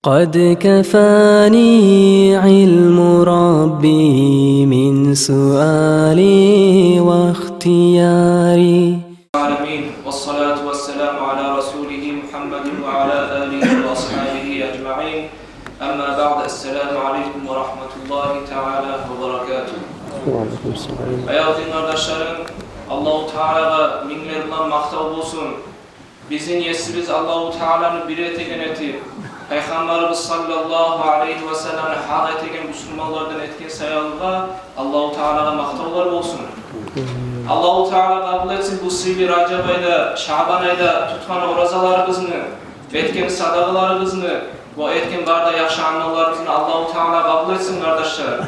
قد كفاني علم ربي من سؤالي واختياري. العالمين والصلاة والسلام على رسوله محمد وعلى آله وأصحابه أجمعين. أما بعد، السلام عليكم ورحمة الله تعالى وبركاته. Ayol kardeşlerim, Allah-u Teala'ga minlerden maktal olsun. Bizim yesimiz Allah-u Teala'nın bir etegen etip, Peygamberimiz sallallahu aleyhi ve sellem'in hal etegen Müslümanlardan etken sayalığa Allah-u Teala'ga maktallar olsun. Allah-u Teala kabul etsin bu sivri Racab ayda, Şaban ayda tutkan orazalarımızını, etken sadakalarımızını, bu etken barda yakşı anmalarımızını Allah-u Teala kabul etsin kardeşler.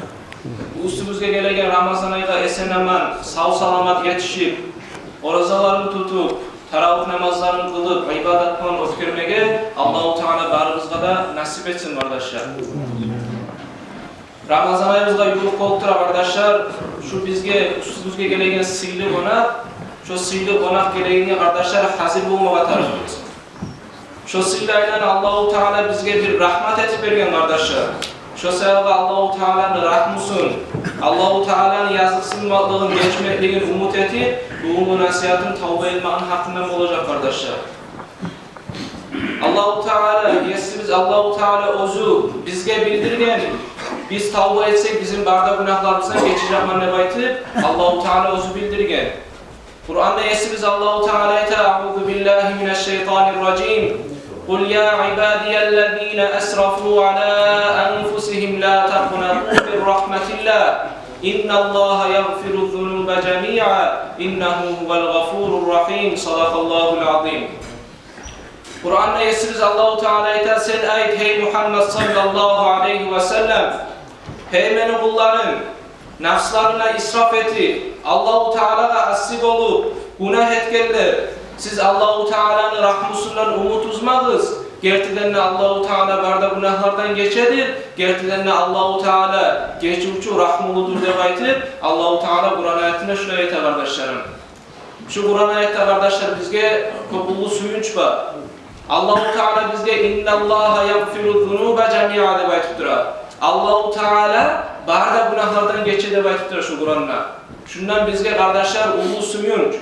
Bu üstümüzge gelegen Ramazan ayda esen aman, sağ salamat yetişip, orazalarını tutup, taravih namazlarını kılıp, ibadatlarını ötkürmege Allah-u Teala barımızga da nasip etsin kardeşler. Ramazan ayımızga yürüp koltura kardeşler, şu üstümüzge gelegen sıylı konak, şu sıylı konak gelegene kardeşler hazır bulmağa tarafımız. Şu sıylı aydan Allah-u Teala bizge bir rahmet etip bergen kardeşler. Şu sebebe Allah-u Teala'nın rahmusun, Allah-u Teala'nın yazıksınmalığın geçmekliğini umut etip, bu nasihatın tavba etmenin hakkından olacak kardeşler. Allah-u Teala, yesimiz Allah-u Teala ozu bizge bildirgen, biz tavba etsek bizim barda günahlarımızdan geçecek mannebaytı, Allah-u Teala ozu bildirgen. Kur'an'da yesimiz Allah-u Teala'ya "A'udhu billahi mineşşeytanirracim. قُلْ يَا عِبَادِيَ الَّذ۪ينَ أَسْرَفُوا عَلَى أَنفُسِهِمْ لَا تَقْنَطُوا مِنْ رَحْمَةِ اللّٰهِ إِنَّ اللّٰهَ يَغْفِرُ الذُّنُوبَ جَمِيعًا إِنَّهُ هُوَ الْغَفُورُ الرَّحِيمُ صَدَقَ اللّٰهُ الْعَظِيمُ. Kur'an'da yesiniz Allah-u Teala'ya sen ayet hey Muhammed sallallahu aleyhi ve sellem, hey meni kulların nafslarına israf eti, Allah-u Teala'ga asik olup günah etkenler, siz Allah-u Teala'nın rahmusundan umut uzmağız. Gerçekten Allah-u Teala barda günahlardan geçedir. Gerçekten Allah-u Teala geçucu rahmuludur deyip Allah-u Teala Kur'an ayetinde şöyle ayet kardeşlerim. Şu Kur'an ayette kardeşler bizge kopulu suyunç var. Allah-u Teala bizge innallaha yaghfiru zunuba cemi'a deyip ayettir. Allah-u Teala barda günahlardan geçer deyip ayettir şu Kur'an'la. Şundan bizge kardeşler ulu suyunç.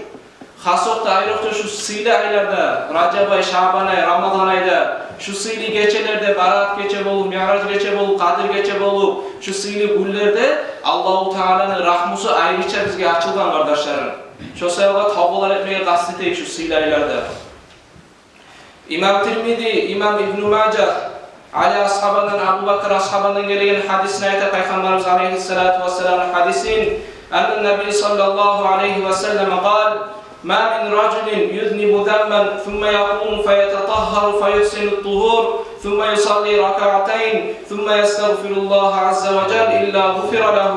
Hasokta ayrıca şu sıylı aylarda, Racab ay, Şaban ay, Ramazan ayda, şu sıylı geçelerde, Barat geçe bolup, Mi'raç geçe bolup, Kadir geçe bolup, şu sıylı güllerde Allah-u Teala'nın rahmusu ayrıca bizge açılgan kardeşlerim. Şu sebebe tavbalar etmeye gazeteyik şu sıylı aylarda. İmam Tirmidhi, İmam İbn-i Macah, Ali ashabından, Abu Bakr ashabından gelegen hadisine ayet Peygamberimiz aleyhissalatu vesselam'ın hadisin, Enne Nebi sallallahu aleyhi ve sellem قال ما من رجل يذنب ذنبا ثم يقوم فيتطهر فيحسن الطهور ثم يصلي ركعتين ثم يستغفر الله عز وجل إلا غفر له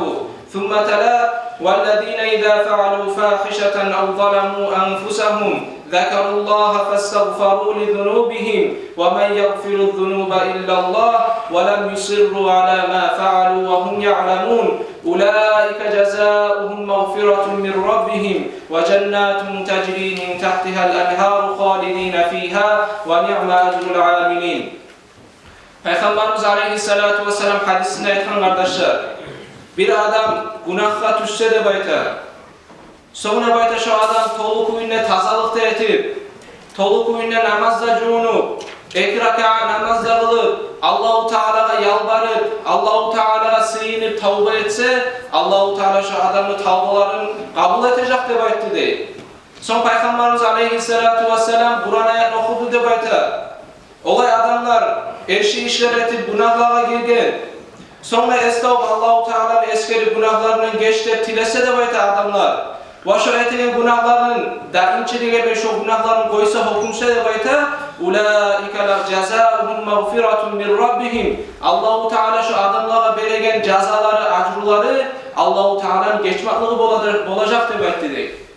ثم تلا والذين إذا فعلوا فاحشة أو ظلموا أنفسهم ذكروا الله فاستغفروا لذنوبهم ومن يغفر الذنوب إلا الله ولم يصروا على ما فعلوا وهم يعلمون أولئك جزاؤهم مغفرة من ربهم وجنات تجري من تحتها الأنهار خالدين فيها ونعم أجر العاملين. Peygamberimiz aleyhissalatu vesselam hadisinde ayetken kardeşler, bir adam günahka düşse de bayta, sonra bayta şu adam toluk uyunne tazalıkta etip, toluk uyunne namazda cunup, iki raka namazda kılıp, Allah-u Teala'ga yalvarıp, Allah-u Teala'ga sığınıp tavba etse, Allah-u Teala şu adamın tavbalarını kabul edecek de baytı değil. Son Peygamberimiz aleyhissalatu vesselam Kur'an ayetini okudu de bayta. Olay adamlar eşi işler etip günahlara girgen, sonra Allah-u Teala'nın eskeri günahlarının geçti tilese de bayta adamlar. Başa ettiğin günahların daimçiliğe ve şu günahların koysa hukumsa da bayta ulaika la cezauhum mağfiratun min rabbihim. Allah-u Teala şu adamlara beregen cezaları, acruları Allah-u Teala'nın geçmaklığı olacak demektir.